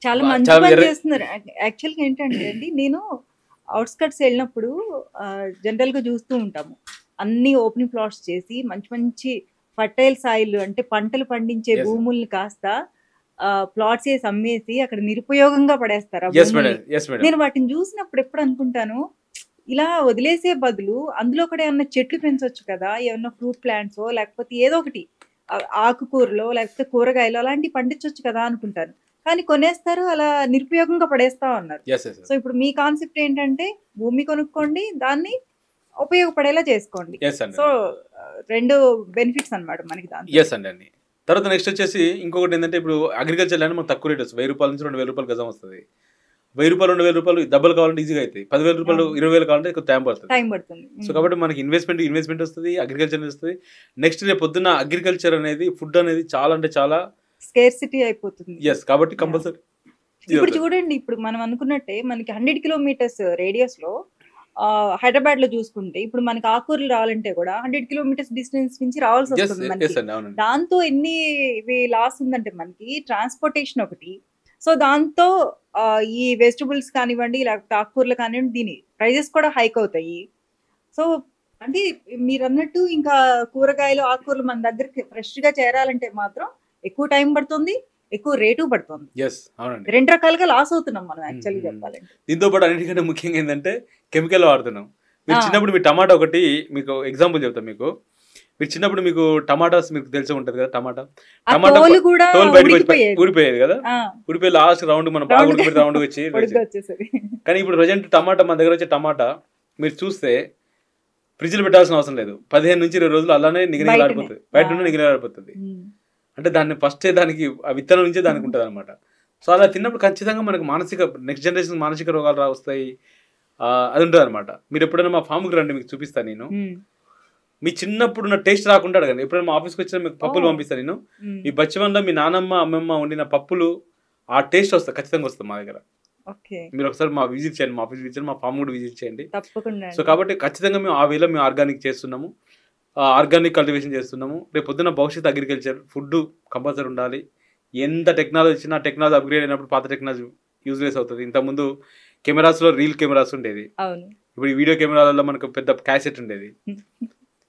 చాలా మంచి చాలా పని ఎర్ర చేస్తున్నారు. యాక్చువల్‌గా ఏంటంటే అండి, నేను ఔట్‌స్కట్స్ ఎళ్ళినప్పుడు జనరల్‌గా చూస్తూ ఉంటాము. అన్నీ ఓపెన్ ప్లాట్స్ చేసి మంచి మంచి ఫర్టైల్ సాయిల్ అంటే పంటలు పండించే యెస్. భూముల్ని కాస్త ప్లాట్స్ ఏసి అమ్మేసి అక్కడ నిరుపయోగంగా పడేస్తారు ఆ యెస్ మేడం. భూముల్ని. Yes madam. నేను వాటిని చూసినప్పుడు ఎప్పుడు అనుకుంటాను, ఇలా వదిలేసే బదులు అందులో కూడా ఏమన్నా చెట్లు పెంచొచ్చు కదా! ఏమన్నా ఫ్రూట్ ప్లాంట్సో లేకపోతే ఏదో ఒకటి ఆకుకూరలో లేకపోతే కూరగాయలో అలాంటివి పండించొచ్చు కదా అనుకుంటాను. కానీ కొనేస్తారు, అలా నిరుపయోగంగా పడేస్తా ఉన్నారు. యెస్. యెస్. సో, ఇప్పుడు మీ కాన్సెప్ట్ ఏంటంటే భూమి కొనుక్కోండి, దాన్ని ఉపయోగపడేలా చేసుకోండి. యెస్ అండి. సో, 2 బెనిఫిట్స్ అన్నమాట మనకి దాంతో. యెస్ అండి అన్ని. తర్వాత నెక్స్ట్ వచ్చేసి ఇంకొకటి ఏంటంటే ఇప్పుడు అగ్రికల్చర్ ల్యాండ్ మనకు తక్కువ రేట్ వస్తుంది. రూ. 1000 నుంచి రూ. 2000 గజం వస్తది. రూ. 1000 రూ. 2000 డబ్బులు కావాలంటే ఈజీగా అయితాయి. రూ. 10,000 అవును. 20,000 కావాలంటే కొంచెం టైం పడుతుంది. టైం పడుతుంది. సో కాబట్టి మనకి ఇన్వెస్ట్మెంట్ వస్తది. అగ్రికల్చర్ వస్తది. నెక్స్ట్ రేపు పొద్దున్న అగ్రికల్చర్ అనేది ఫుడ్ అనేది చాలా అంటే చాలా స్కేర్సిటీ అయిపోతుంది. యెస్ కాబట్టి యాహ్! కంపల్సరీ ఇప్పుడు చూడండి, ఇప్పుడు మనం అనుకున్నట్టే మనకి 100 కిలోమీటర్స్ రేడియస్‌లో హైదరాబాద్‌లో చూసుకుంటే ఇప్పుడు మనకి ఆకుకూరలు రావాలంటే కూడా 100 కిలోమీటర్స్ డిస్టెన్స్ నుంచి యెస్. రావాల్సొస్తుంది యెస్ మనకి. అండి. అవునండి. దాంతో ఎన్ని లాస్ ఉందంటే మనకి ట్రాన్స్‌పోర్టేషన్ ఒకటి. సో, దాంతో ఈ వెజిటబుల్స్ కానివ్వండి, లేకపోతే ఆకుకూరలు కానివ్వండి, దీని ప్రైజెస్ కూడా హైక్ అవుతాయి. సో, అంటే మీరన్నట్టు ఇంకా కూరగాయలు, ఆకుకూరలు మన దగ్గరికి ఫ్రెష్‌గా చేరాలంటే మాత్రం ఎక్కువ టైం పడుతుంది. ఎక్కువ రేటు పడుతుంది. యెస్. అవునండి. 2 రకాలుగా లాస్ అవుతున్నాం మనం యాక్చువల్‌గా చెప్పాలంటే. దీంతో పాటు అన్నిటికంటే ముఖ్యంగా ఏంటంటే కెమికల్ వాడుతున్నాం. మీరు ఆ! చిన్నప్పుడు మీ టమాటా ఒకటి మీకు ఎగ్జాంపుల్ చెప్తాను మీకు. మీరు చిన్నప్పుడు మీకు టమాటాస్ మీకు తెలిసే ఉంటది కదా! టమాటా. ఆ టమాటా తోలు కూడా తోలు బయటకి వచ్చి ఉడికిపోయేది. ఊడిపోయేది కదా! ఆ! ఊడిపోయి లాస్ట్ రౌండ్ మనం బాగా రౌండ్‌గా ఉడకబెడితే రౌండ్‌గా వచ్చి పొడుగ్గా వచ్చేసేది. కానీ ఇప్పుడు ప్రెజెంట్ టమాటా మన దగ్గర వచ్చే టమాటా మీరు చూస్తే ఫ్రిడ్జ్‌లో పెట్టాల్సిన అవసరం లేదు. 15 నుంచి 20 రోజులు అలానే బయటనే. నిగనిగలాడిపోతది. బయట ఆ! నుండి నిగనిగలాడిపోతది. హ్మ్. అంటే దాన్ని ఫస్టే దానికి ఆ విత్తనం నుంచే దానికి ఉంటదన్నమాట. సో అలా తిన్నప్పుడు ఖచ్చితంగా మనకు నెక్స్ట్ జనరేషన్ మానసిక రోగాలు వస్తాయి. అది ఉంటదన్నమాట. మీరు ఎప్పుడైనా మా ఫార్మ్‌కి రండి మీకు చూపిస్తాను నేను. హ్మ్. మీ చిన్నప్పుడు ఉన్న టేస్ట్ రాకుండా అడగండి. ఎప్పుడైనా మా ఆఫీస్‌కి వచ్చినా మీకు పప్పులు ఓహ్! పంపిస్తాను నేను. హ్మ్. మీ బచ్చమంలో మీ నానమ్మ, అమ్మమ్మ వండిన పప్పులు ఆ టేస్ట్ వస్తది. ఖచ్చితంగా వస్తది మా దగ్గర. ఓకే. మీరు ఒకసారి మా విజిట్ చేయండి. మా ఆఫీస్ విజిట్ చేయండి. మా ఫార్మ్ కూడా విజిట్ చేయండి. తప్పకుండా సో అండి. కాబట్టి ఖచ్చితంగా మేము ఆ వేలో మేము ఆర్గానిక్ చేస్తున్నాము. ఆర్గానిక్ కల్టివేషన్ చేస్తున్నాము. రేపు పొద్దున్న భవిష్యత్ అగ్రికల్చర్ ఫుడ్ కంపల్సరీ ఉండాలి. ఎంత టెక్నాలజీ వచ్చినా టెక్నాలజీ అప్‌గ్రేడ్ అయినప్పుడు పాత టెక్నాలజీ యూజ్‌లెస్ అవుతది. ఇంతకుముందు కెమెరాస్‌లో రీల్ కెమెరాస్ ఉండేది. అవును. ఇప్పుడు ఈ వీడియో కెమెరాలలో మనకు పెద్ద క్యాసెట్ ఉండేది.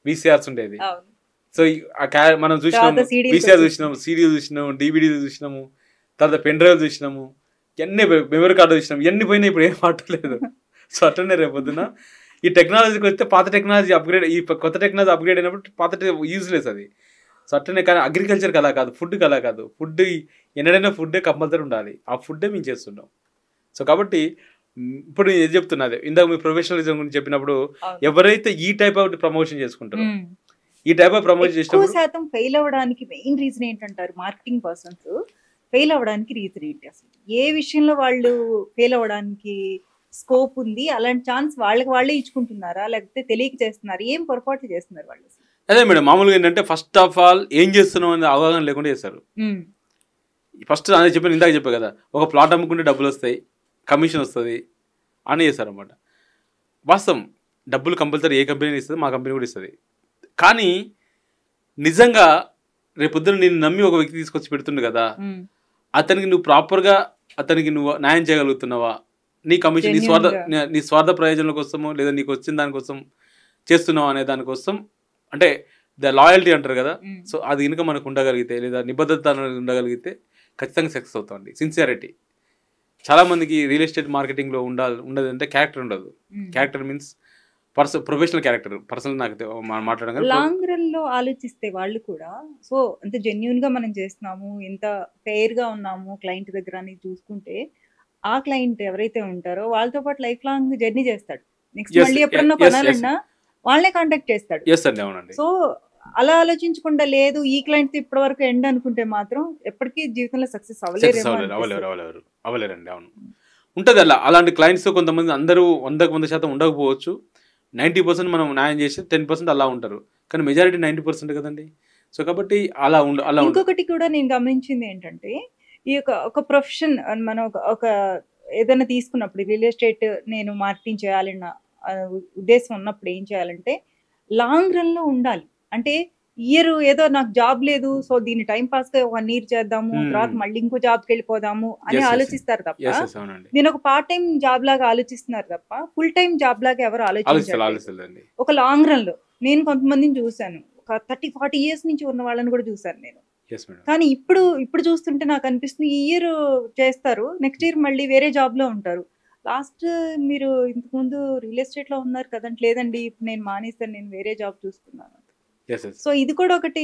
వీసీఆర్స్ ఉండేది. అవును. సో మనం చూసినాము తర్వాత సీడీలకి వీసీఆర్ వచ్చేసింది. చూసినాము, సీడీలు చూసినాము, డీవీడీలు చూసినాము, తర్వాత పెన్ డ్రైవ్ చూసినాము, ఇవన్నీ మెమరీ కార్డు చూసినాము. ఇవన్నీ పోయినాయి ఇప్పుడు ఏం ఆడట్లేదు. సో అట్లనే రేపు పొద్దున ఈ టెక్నాలజీకి వస్తే పాత టెక్నాలజీ అప్‌గ్రేడ్ కొత్త టెక్నాలజీ అప్‌గ్రేడ్ అయినప్పుడు పాత యూజ్‌లెస్ అది. సో అట్లనే కానీ అగ్రికల్చర్‌కి అలా కాదు. ఫుడ్‌కి అలా కాదు. ఫుడ్ ఎన్నడైనా ఫుడ్డే కంపల్సరీ ఉండాలి. ఆ ఫుడ్డే మేము చేస్తున్నాం. సో కాబట్టి ఇప్పుడు నేను ఏది చెప్తున్నది ఇందాక మీ ప్రొఫెషనలిజం గురించి చెప్పినప్పుడు అవును. ఎవరైతే ఈ టైప్ ఆఫ్ ప్రమోషన్ చేసుకుంటారో హ్మ్. ఈ టైప్ ఆఫ్ ప్రమోషన్ ఎక్కువ చేసినప్పుడు శాతం ఫెయిల్ అవ్వడానికి మెయిన్ రీజన్ ఏంటంటారు? మార్కెటింగ్ పర్సన్స్ ఫెయిల్ అవ్వడానికి రీజన్ ఏంటి అసలు? ఏ విషయంలో వాళ్ళు ఫెయిల్ అవ్వడానికి స్కోప్ ఉంది? అలాంటి ఛాన్స్ వాళ్ళకి వాళ్ళే ఇచ్చుకుంటున్నారా? లేకపోతే తెలియక చేస్తున్నారా? ఏం పొరపాట్లు చేస్తున్నారు వాళ్ళు అసలు? అదే మేడం మామూలుగా ఏంటంటే ఫస్ట్ ఆఫ్ ఆల్ ఏం చేస్తున్నాం అనే అవగాహన లేకుండా చేస్తారు. హ్మ్. ఫస్ట్ అదే చెప్పాను ఇందాక చెప్పా కదా ఒక ప్లాట్ అమ్ముకుంటే డబ్బులు వస్తాయి, కమిషన్ వస్తుంది అని చేస్తారన్నమాట. వాస్తవం డబ్బులు కంపల్సరీ ఏ కంపెనీ ఇస్తుంది, మా కంపెనీ కూడా ఇస్తుంది. కానీ నిజంగా రేపొద్దున నేను నమ్మి ఒక వ్యక్తి తీసుకొచ్చి పెడుతుండు కదా, హ్మ్. అతనికి నువ్వు ప్రాపర్గా అతనికి నువ్వు న్యాయం చేయగలుగుతున్నావా, నీ కమిషన్ జెన్యూన్‌గా. నీ స్వార్థ ప్రయోజనాల కోసమో లేదా నీకు వచ్చిన దానికోసం చేస్తున్నావు అనే దానికోసం అంటే ద లాయల్టీ అంటారు కదా. హ్మ్. సో అది కనుక మనకు ఉండగలిగితే లేదా నిబద్ధత అనేది ఉండగలిగితే ఖచ్చితంగా సక్సెస్ అవుతామండి. సిన్సియారిటీ చాలా మందికి రియల్ ఎస్టేట్ మార్కెటింగ్లో ఉండదంటే క్యారెక్టర్ ఉండదు. హ్మ్. Character means professional character personal నాకు మాట్లాడడం కానీ లాంగ్ రన్‌లో ఆలోచిస్తే వాళ్ళు కూడా సో, అంటే జెన్యూన్‌గా మనం చేస్తున్నాము, ఎంత ఫెయిర్‌గా ఉన్నాము క్లయింట్ దగ్గర అని చూసుకుంటే, ఆ క్లయింట్ ఎవరైతే ఉంటారో వాళ్ళతో పాటు లైఫ్ లాంగ్ జర్నీ చేస్తాడు. నెక్స్ట్ ఎస్ మళ్ళీ ఎప్పుడన్నా ఎస్ ఎస్ కొనాలన్నా వాళ్ళనే కాంటాక్ట్ చేస్తాడు. ఎస్ అండి అవునండి. సో, అలా ఆలోచించకుండా లేదు ఈ క్లయింట్‌తో ఇప్పటి వరకు ఎండ్ అనుకుంటే మాత్రం ఎప్పటికీ జీవితంలో సక్సెస్ సక్సెస్ అవ్వలేరేమో అవ్వలేరు అనిపిస్తది. అవ్వలేరండి. అవును ఉంటుంది అలా అలాంటి క్లయింట్స్ కొంతమంది అందరూ 100% ఉండకపోవచ్చు. 90% మనం న్యాయం చేసి 10% అలా ఉంటారు. కానీ మెజారిటీ 90% కదండి. సో కాబట్టి అలా ఉండ ఇంకొకటి కూడా నేను గమనించింది ఏంటంటే, ఈ ఒక ప్రొఫెషన్ మనం ఒక ఏదైనా తీసుకున్నప్పుడు రియల్ ఎస్టేట్ నేను మార్కెటింగ్ చేయాలన్న ఉద్దేశం ఉన్నప్పుడు ఏం చేయాలంటే, లాంగ్ రన్‌లో ఉండాలి. అంటే ఇయర్ ఏదో నాకు జాబ్ లేదు, సో దీన్ని టైం పాస్ గా 1 ఇయర్ చేద్దాము, తర్వాత మళ్ళీ ఇంకో జాబ్కి వెళ్ళిపోదాము అని ఆలోచిస్తారు తప్ప, నేను ఒక పార్ట్ టైం జాబ్ లాగా ఆలోచిస్తున్నారు తప్ప ఫుల్ టైం జాబ్ లాగా ఎవరు ఆలోచించారు. ఒక లాంగ్ రన్ లో నేను కొంతమందిని చూసాను, ఒక 30-40 ఇయర్స్ నుంచి ఉన్న వాళ్ళని కూడా చూసాను నేను. కానీ ఇప్పుడు చూస్తుంటే నాకు అనిపిస్తుంది, ఈ ఇయర్ చేస్తారు, నెక్స్ట్ ఇయర్ మళ్ళీ వేరే జాబ్ లో ఉంటారు. లాస్ట్ మీరు ఇంతకుముందు రియల్ ఎస్టేట్ లో ఉన్నారు కదండి, లేదండి ఇప్పుడు నేను మానేస్తాను, నేను వేరే జాబ్ చూస్తున్నాను. సో ఇది కూడా ఒకటి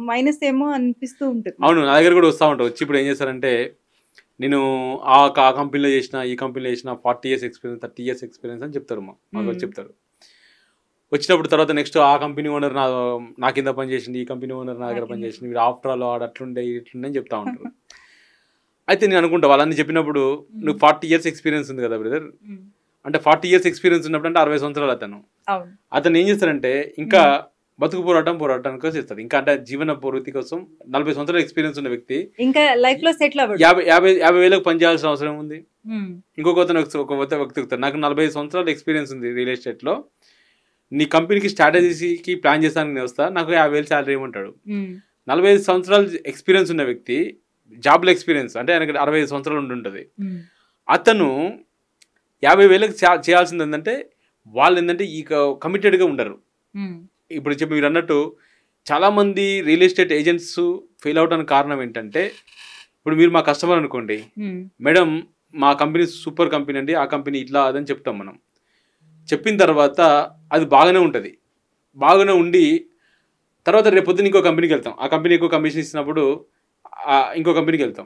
మైనస్ ఏమో అనిపిస్తూ ఉంటుంది. అవును, నా దగ్గర కూడా వస్తూ ఉంటారు. వచ్చి ఇప్పుడు ఏం చేస్తారంటే, నేను ఆ కంపెనీలో చేసిన, ఈ కంపెనీలో చేసిన 40 years ఎక్స్పీరియన్స్, 30 years ఎక్స్పీరియన్స్ అని చెప్తారు. మాకు చెప్తారు. వచ్చినప్పుడు తర్వాత నెక్స్ట్ ఆ కంపెనీ ఓనర్ నా కింద పని చేసింది, ఈ కంపెనీ ఓనర్ నా దగ్గర పని చేసింది, మీరు ఆఫ్టర్ ఆల్ ఆడ అట్లుండే ఇట్లుండే అని చెప్తా ఉంటారు. అయితే నేను అనుకుంటా వాళ్ళని చెప్పినప్పుడు, నువ్వు 40 years ఎక్స్పీరియన్స్ ఉంది కదా బ్రదర్, అంటే 40 years ఎక్స్పీరియన్స్ ఉన్నప్పుడు అంటే 60 సంవత్సరాలు అతను ఏం చేస్తారంటే ఇంకా బతుకు పోరాటానికి చేస్తాడు. ఇంకా అంటే జీవన పూర్తి కోసం 40 సంవత్సరాల ఎక్స్పీరియన్స్ ఉన్న వ్యక్తి ఇంకా లైఫ్ లో సెటిల్ 50,000 పని చేయాల్సిన అవసరం ఉంది. ఇంకొక వ్యక్తి నాకు 45 సంవత్సరాల ఎక్స్పీరియన్స్ ఉంది రియల్ ఎస్టేట్ లో, నీ కంపెనీకి స్ట్రాటజీకి ప్లాన్ చేస్తానికి నేను వస్తా, నాకు 50,000 శాలరీ ఏమంటాడు. 45 సంవత్సరాల ఎక్స్పీరియన్స్ ఉన్న వ్యక్తి, జాబ్లో ఎక్స్పీరియన్స్ అంటే ఆయనకి 65 సంవత్సరాలు ఉంటుంది, అతను 50,000 చేయాల్సింది ఏంటంటే, వాళ్ళు ఏంటంటే ఈ కమిటెడ్గా ఉండరు. ఇప్పుడు మీరు అన్నట్టు చాలామంది రియల్ ఎస్టేట్ ఏజెంట్స్ ఫెయిల్ అవడానికి కారణం ఏంటంటే, ఇప్పుడు మీరు మా కస్టమర్ అనుకోండి, మేడం మా కంపెనీ సూపర్ కంపెనీ అండి, ఆ కంపెనీ ఇట్లా అదని చెప్తాం మనం. చెప్పిన తర్వాత అది బాగానే ఉంటుంది, బాగానే ఉండి తర్వాత రేపు పొద్దున్న ఇంకో కంపెనీకి వెళ్తాం, ఆ కంపెనీ ఎక్కువ కమిషన్ ఇచ్చినప్పుడు ఇంకో కంపెనీకి వెళ్తాం.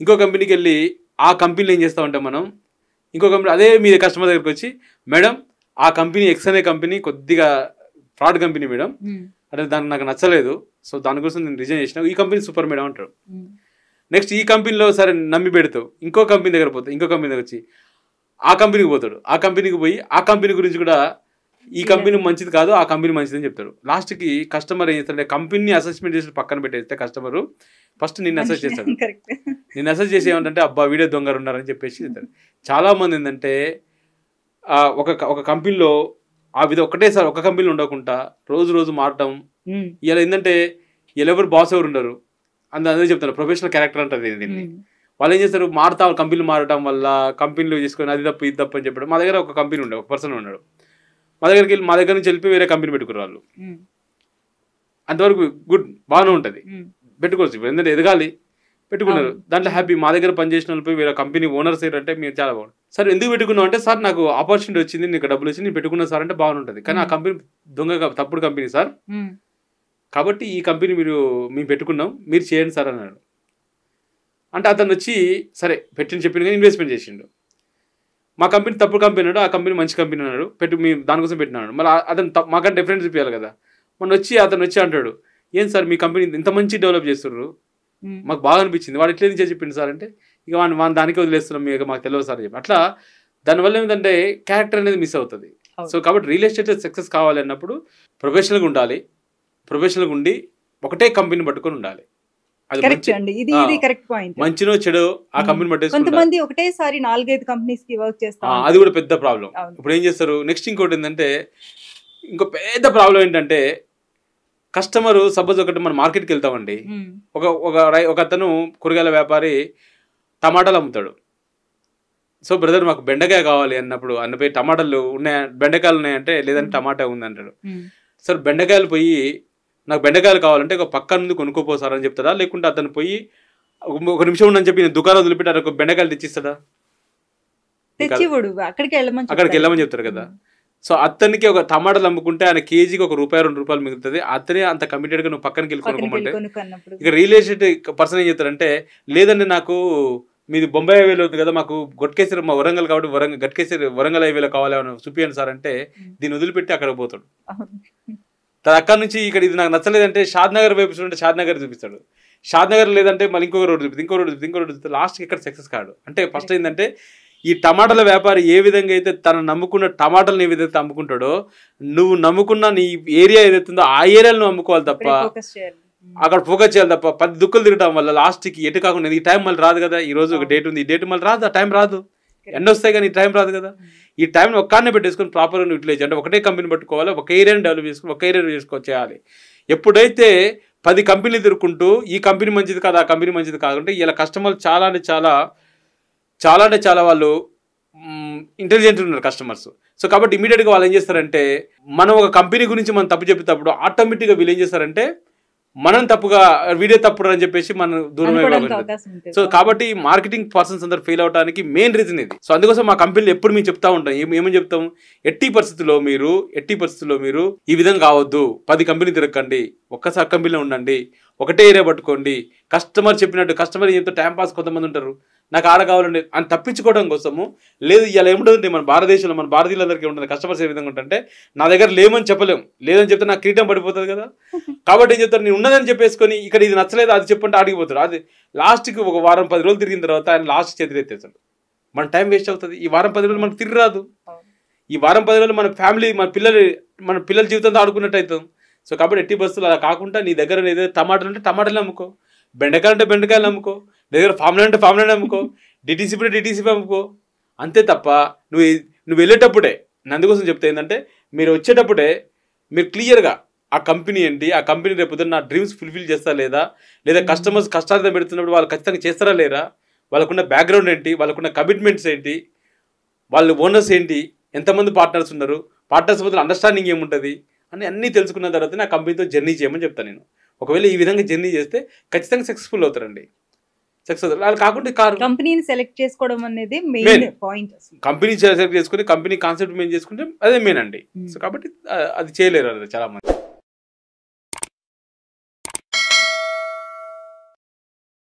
ఇంకో కంపెనీకి వెళ్ళి ఆ కంపెనీలో ఏం చేస్తామంటే మనం, ఇంకో కంపెనీ అదే మీ కస్టమర్ దగ్గరికి వచ్చి, మేడం ఆ కంపెనీ ఎక్స్ అనే కంపెనీ కొద్దిగా ఫ్రాడ్ కంపెనీ మేడం, అంటే దానికి నాకు నచ్చలేదు, సో దానికోసం నేను రిజైన్ చేసిన, ఈ కంపెనీ సూపర్ మేడం అంటాడు. నెక్స్ట్ ఈ కంపెనీలో సరే నమ్మి పెడతావు, ఇంకో కంపెనీ దగ్గర పోతావు, ఇంకో కంపెనీ దగ్గర వచ్చి ఆ కంపెనీకి పోతాడు, ఆ కంపెనీకి పోయి ఆ కంపెనీ గురించి కూడా ఈ కంపెనీ మంచిది కాదు, ఆ కంపెనీ మంచిదని చెప్తాడు. లాస్ట్కి కస్టమర్ ఏం చేస్తాడంటే, కంపెనీ అసెస్మెంట్ చేసి పక్కన పెట్టేస్తే కస్టమరు ఫస్ట్ నిన్ను అసెస్ చేస్తాడు. నిన్ను అసెస్ చేసి ఏమంటే, అబ్బా వీడియో దొంగలు ఉన్నారని చెప్పేసి చెప్తాడు. చాలా మంది ఏంటంటే ఒక కంపెనీలో ఆ విధంగా ఒకటేసారి ఒక కంపెనీలో ఉండకుండా రోజు మారటం. ఇలా ఏంటంటే ఎవరు బాస్ ఎవరు ఉండరు, అదే చెప్తారు, ప్రొఫెషనల్ క్యారెక్టర్ అంటారు దీన్ని. వాళ్ళు ఏం చేస్తారు, కంపెనీలు మారటం వల్ల కంపెనీలు చేసుకొని అది తప్పు ఇది తప్పు అని చెప్పడం. మా దగ్గర ఒక కంపెనీ ఉండే, ఒక పర్సన్ ఉన్నాడు, మా దగ్గర నుంచి వెళ్ళి వేరే కంపెనీ పెట్టుకున్నారు వాళ్ళు. అంతవరకు గుడ్, బాగానే ఉంటుంది, పెట్టుకోవచ్చు. ఇప్పుడు ఎందుకంటే ఎదగాలి, పెట్టుకున్నారు, దాంట్లో హ్యాపీ. మా దగ్గర పనిచేసిన వాళ్ళు వేరే కంపెనీ ఓనర్స్ ఏంటంటే మేము చాలా బాగుంది. సార్ ఎందుకు పెట్టుకున్నాం అంటే, సార్ నాకు ఆపర్చునిటీ వచ్చింది, నీకు డబ్బులు వచ్చింది, నేను పెట్టుకున్నా సార్ అంటే బాగుంటుంది. కానీ ఆ కంపెనీ దొంగ తప్పుడు కంపెనీ సార్, కాబట్టి ఈ కంపెనీ మేము పెట్టుకున్నాం, మీరు చేయండి సార్ అన్నాడు. అంటే అతను వచ్చి సరే పెట్టిన చెప్పిన కానీ ఇన్వెస్ట్మెంట్ చేసిండు. మా కంపెనీ తప్పుడు కంపెనీ అన్నాడు, ఆ కంపెనీ మంచి కంపెనీ అన్నాడు, మేము దానికోసం పెట్టినాడు. మళ్ళీ అతను మాకంటే డిఫరెన్స్ చూపించాలి కదా. అతను వచ్చి అంటాడు, ఏం సార్ మీ కంపెనీ ఇంత మంచి డెవలప్ చేస్తున్నారు, మాకు బాగా అనిపించింది, వాడు ఎట్లా నుంచి చెప్పింది సార్ అంటే, ఇక వాడిని దానికే వదిలేస్తున్నాం, మీకు మాకు తెలియదు సార్ చెప్పి. అట్లా దానివల్ల ఏంటంటే క్యారెక్టర్ అనేది మిస్ అవుతుంది. సో కాబట్టి రియల్ ఎస్టేట్లో సక్సెస్ కావాలి అన్నప్పుడు ప్రొఫెషనల్గా ఉండాలి, ప్రొఫెషనల్గా ఉండి ఒకటే కంపెనీ పట్టుకొని ఉండాలి. మంచినో చెడు ఆ కంపెనీ పట్టేసి, కొంతమంది ఒకటేసారి 4-5 కంపెనీస్ కి వర్క్ చేస్తారు, అది కూడా పెద్ద ప్రాబ్లం. ఇప్పుడు ఏం చేస్తారు, నెక్స్ట్ ఇంకోటి ఏంటంటే, ఇంకో పెద్ద ప్రాబ్లం ఏంటంటే, కస్టమర్ సపోజ్ ఒకటి మనం మార్కెట్కి వెళ్తామండి, ఒక అతను కూరగాయల వ్యాపారి టమాటాలు అమ్ముతాడు. సో బ్రదర్ మాకు బెండకాయ కావాలి అన్నప్పుడు, అన్నపోయి టమాటాలు ఉన్నాయా, బెండకాయలు ఉన్నాయంటే లేదంటే టమాటా ఉంది అంటాడు. సార్ బెండకాయలు పోయి నాకు బెండకాయలు కావాలంటే ఒక పక్క నుండి కొనుక్కోపోసారని చెప్తాడా, లేకుంటే అతను పోయి ఒక నిమిషం ఉండని చెప్పి నేను దుకాణం వదిలిపెట్టారు ఒక బెండకాయలు తెచ్చిస్తాడా, అక్కడికి వెళ్ళమని చెప్తారు కదా. సో అతనికి ఒక టమాటాలు అమ్ముకుంటే ఆయన కేజీకి ₹1-2 మిగులుతుంది, అతనే అంత కమిటెడ్గా నువ్వు పక్కనకి వెళ్ళి కొనుక్కోమంటే, ఇక రియల్ ఎస్టేట్ పర్సన్ ఏం చెప్తారంటే, లేదండి నాకు మీది బొంబాయి హైవేలో ఉంది కదా, మాకు గొట్కేసరి మా వరంగల్ కాబట్టి గట్కేసరి వరంగల్ హైవేలో కావాలి చూపియండి సార్ అంటే, దీన్ని వదిలిపెట్టి అక్కడ పోతాడు. అక్కడ నుంచి ఇక్కడ ఇది నాకు నచ్చలేదంటే షాద్ నగర్ వైపు చూడంటే షాద్ నగర్ చూపిస్తాడు, షాద్ నగర్ లేదంటే మళ్ళీ ఇంకో రోడ్డు చూపిస్తుంది, లాస్ట్కి ఇక్కడ సక్సెస్ కాడు. అంటే ఫస్ట్ ఏంటంటే, ఈ టమాటాల వ్యాపారి ఏ విధంగా అయితే తను నమ్ముకున్న టమాటాలను ఏ విధంగా అమ్ముకుంటాడో, నువ్వు నమ్ముకున్న నీ ఏరియా ఏదైతుందో ఆ ఏరియాలో అమ్ముకోవాలి తప్ప, అక్కడ ఫోకస్ చేయాలి తప్ప 10 దుక్కులు తిరగడం వల్ల లాస్ట్కి ఎటు కాకుండా ఈ టైం మళ్ళీ రాదు కదా. ఈ రోజు ఒక డేట్ ఉంది, ఈ డేట్ మళ్ళీ రాదు, ఆ టైం రాదు, ఎన్ని వస్తాయి కానీ ఈ టైం రాదు కదా. ఈ టైంని ఒక్కనే పెట్టేసుకొని ప్రాపర్గా యూటిలైజ్, అంటే ఒకటే కంపెనీ పట్టుకోవాలి, ఒక ఏరియాని డెవలప్ చేసుకుని ఒక ఏరియా చేయాలి. ఎప్పుడైతే 10 కంపెనీలు తిరుక్కుంటూ ఈ కంపెనీ మంచిది కాదు, ఆ కంపెనీ మంచిది కాదంటే ఇలా కస్టమర్లు చాలా అంటే చాలా వాళ్ళు ఇంటెలిజెంట్ ఉన్నారు కస్టమర్స్. సో కాబట్టి ఇమీడియట్గా వాళ్ళు ఏం చేస్తారంటే, మనం ఒక కంపెనీ గురించి మనం తప్పు చెప్పేటప్పుడు ఆటోమేటిక్గా వీళ్ళు ఏం చేస్తారంటే మనం తప్పుగా వీడియో తప్పుడు అని చెప్పేసి మనం దూరం అయిపోతుంది. సో కాబట్టి మార్కెటింగ్ పర్సన్స్ అందరు ఫెయిల్ అవడానికి మెయిన్ రీజన్ ఇది. సో అందుకోసం మా కంపెనీలు ఎప్పుడు మేము చెప్తా ఉంటాం, ఏమని చెప్తాం, ఎట్టి పరిస్థితుల్లో మీరు ఈ విధంగా కావద్దు, 10 కంపెనీ తిరగండి, ఒక్కసారి కంపెనీలో ఉండండి, ఒకటే ఏరియా పట్టుకోండి. కస్టమర్ చెప్పినట్టు, కస్టమర్ చెప్తే టైం పాస్ కొంతమంది ఉంటారు, నాకు ఆడ కావాలండి అని తప్పించుకోవడం కోసము. లేదు ఇలా ఏముంటుందంటే మన భారతదేశంలో మన భారతీయులందరికీ ఉంటుంది, కస్టమర్స్ ఏ విధంగా ఉంటుందంటే నా దగ్గర లేమని చెప్పలేం, లేదని చెప్తే నాకు కిరీటం పడిపోతుంది కదా. కాబట్టి ఏం చెప్తారు, నేను ఉన్నదని చెప్పేసుకొని ఇక్కడ ఇది నచ్చలేదు అది చెప్పంటే ఆడిగిపోతాడు. అది లాస్ట్కి ఒక వారం 10 రోజులు తిరిగిన తర్వాత ఆయన లాస్ట్ చేతులు ఎత్తేస్తాడు, మన టైం వేస్ట్ అవుతుంది. ఈ వారం 10 రోజులు మనకు తిరిగి రాదు. ఈ వారం 10 రోజులు మన ఫ్యామిలీ మన పిల్లల జీవితంతో ఆడుకున్నట్టు అవుతాం. సో కాబట్టి ఎట్టి బస్సులు అలా కాకుండా నీ దగ్గర ఏదైతే టమాటాలు అంటే టమాటాలు అమ్ముకో, బెండకాయలు అంటే బెండకాయలు అమ్ముకో, దగ్గర ఫామ్లైన్ అంటే ఫామ్లైన్ అమ్ముకో, డిటీసీపీ అంటే డిటీసీపీ అమ్ముకో. అంతే తప్ప నువ్వు వెళ్ళేటప్పుడే, అందుకోసం చెప్తే ఏంటంటే మీరు వచ్చేటప్పుడే మీరు క్లియర్గా ఆ కంపెనీ ఏంటి, ఆ కంపెనీ రేపు నా డ్రీమ్స్ ఫుల్ఫిల్ చేస్తా లేదా కస్టమర్స్ కష్టార్థం పెడుతున్నప్పుడు వాళ్ళు ఖచ్చితంగా చేస్తారా లేరా, వాళ్ళకున్న బ్యాక్గ్రౌండ్ ఏంటి, వాళ్ళకున్న కమిట్మెంట్స్ ఏంటి, వాళ్ళ ఓనర్స్ ఏంటి, ఎంతమంది పార్ట్నర్స్ ఉన్నారు, పార్ట్నర్స్ మధ్య అండర్స్టాండింగ్ ఏముంటుంది అని అన్నీ తెలుసుకున్న తర్వాత నా కంపెనీతో జర్నీ చేయమని చెప్తాను నేను. ఒకవేళ ఈ విధంగా జర్నీ చేస్తే ఖచ్చితంగా సక్సెస్ఫుల్ అవుతారండి. అలా కాకుండా కంపెనీని సెలెక్ట్ చేసుకోవడం అనేది మెయిన్ పాయింట్. కంపెనీ సెలెక్ట్ చేసుకుని కంపెనీ కాన్సెప్ట్ మెయిన్ చేసుకుంటే అదే మెయిన్ అండి. సో కాబట్టి అది చేయలేరు చాలా మంది.